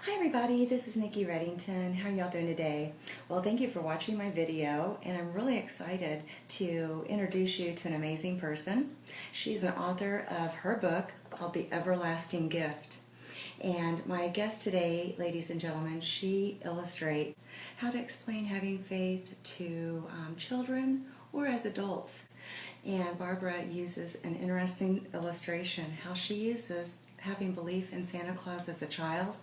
Hi everybody, this is Nikki Reddington. How are y'all doing today? Well, thank you for watching my video, and I'm really excited to introduce you to an amazing person. She's an author of her book called The Everlasting Gift. And my guest today, ladies and gentlemen, she illustrates how to explain having faith to children or as adults. And Barbara uses an interesting illustration, how she uses having belief in Santa Claus as a child,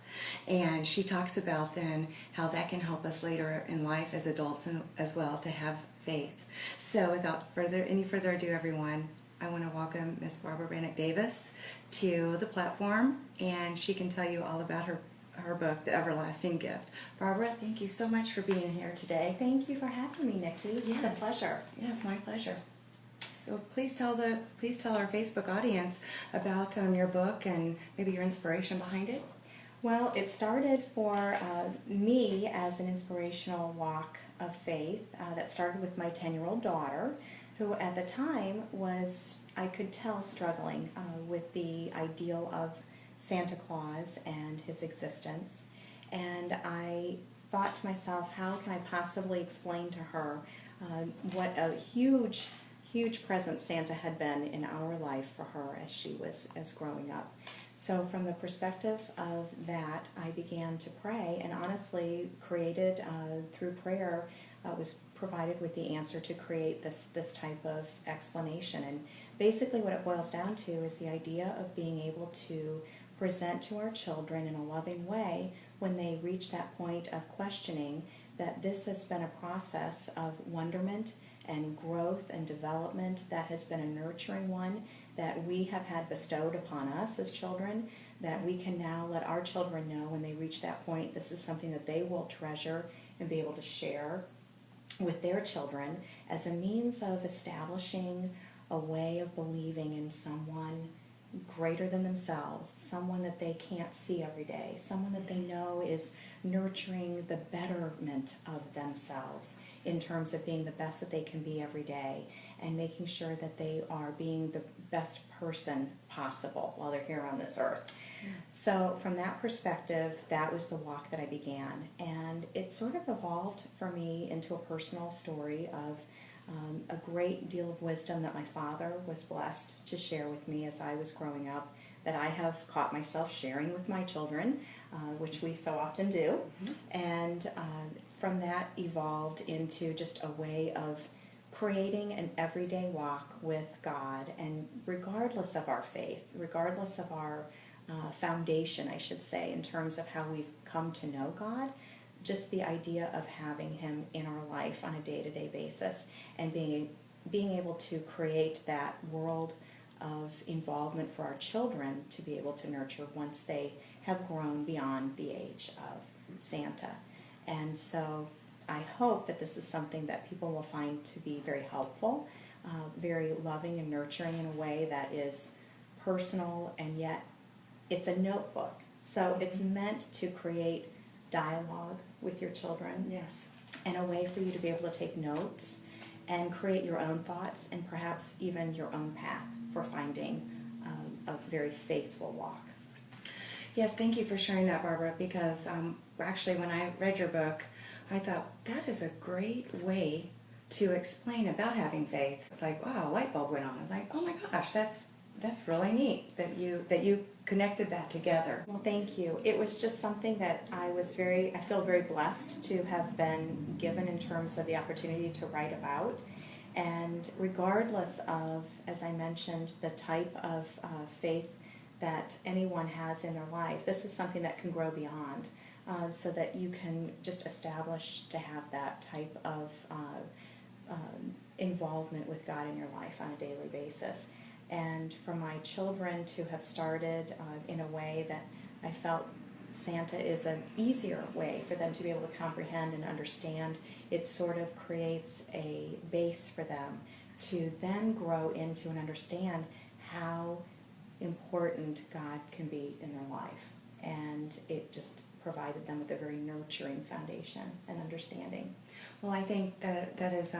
and she talks about then how that can help us later in life as adults and as well to have faith. So without any further ado, everyone, I want to welcome Miss Barbara Branic Davis to the platform, and she can tell you all about her book, The Everlasting Gift. Barbara, thank you so much for being here today. Thank you for having me, Nikki. Yes. It's a pleasure. Yes, my pleasure. So please tell our Facebook audience about your book and maybe your inspiration behind it. Well, it started for me as an inspirational walk of faith that started with my 10-year-old daughter, who at the time was, I could tell, struggling with the ideal of Santa Claus and his existence. And I thought to myself, how can I possibly explain to her what a huge present Santa had been in our life for her as she was growing up. So from the perspective of that, I began to pray, and honestly created through prayer, was provided with the answer to create this type of explanation. And basically what it boils down to is the idea of being able to present to our children in a loving way when they reach that point of questioning that this has been a process of wonderment and growth and development that has been a nurturing one that we have had bestowed upon us as children, that we can now let our children know when they reach that point this is something that they will treasure and be able to share with their children as a means of establishing a way of believing in someone greater than themselves, someone that they can't see every day, someone that they know is nurturing the betterment of themselves in terms of being the best that they can be every day and making sure that they are being the best person possible while they're here on this earth. So from that perspective, that was the walk that I began, and it sort of evolved for me into a personal story of a great deal of wisdom that my father was blessed to share with me as I was growing up, that I have caught myself sharing with my children, which we so often do. And from that evolved into just a way of creating an everyday walk with God, and regardless of our faith, regardless of our foundation, I should say, in terms of how we've come to know God, just the idea of having Him in our life on a day-to-day basis and being able to create that world of involvement for our children to be able to nurture once they have grown beyond the age of Santa. And so I hope that this is something that people will find to be very helpful, very loving and nurturing in a way that is personal, and yet it's a notebook. So it's meant to create dialogue with your children. Yes. And a way for you to be able to take notes and create your own thoughts and perhaps even your own path for finding a very faithful walk. Yes, thank you for sharing that, Barbara, because actually when I read your book, I thought that is a great way to explain about having faith. It's like, wow, a light bulb went on. I was like, oh my gosh, that's really neat that you connected that together. Well, thank you. It was just something that I feel very blessed to have been given in terms of the opportunity to write about. And regardless of, as I mentioned, the type of faith that anyone has in their life, this is something that can grow beyond, so that you can just establish to have that type of involvement with God in your life on a daily basis. And for my children to have started in a way that I felt Santa is an easier way for them to be able to comprehend and understand, it sort of creates a base for them to then grow into and understand how important God can be in their life. And it just provided them with a very nurturing foundation and understanding. Well, I think that is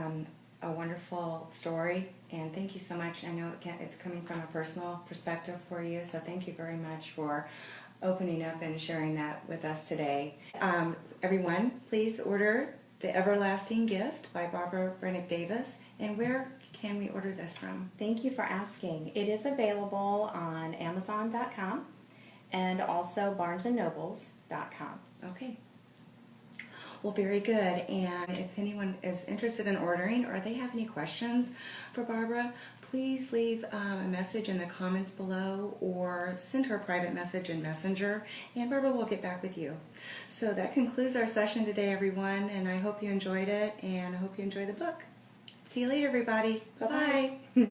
a wonderful story, and thank you so much. I know it's coming from a personal perspective for you, so thank you very much for opening up and sharing that with us today. Everyone, please order The Everlasting Gift by Barbara Branic Davis. And where can we order this from? Thank you for asking. It is available on Amazon.com and also BarnesandNobles.com. Okay. Well, very good. And if anyone is interested in ordering or they have any questions for Barbara, please leave a message in the comments below or send her a private message in Messenger, and Barbara will get back with you. So that concludes our session today, everyone, and I hope you enjoyed it, and I hope you enjoy the book. See you later, everybody. Bye-bye.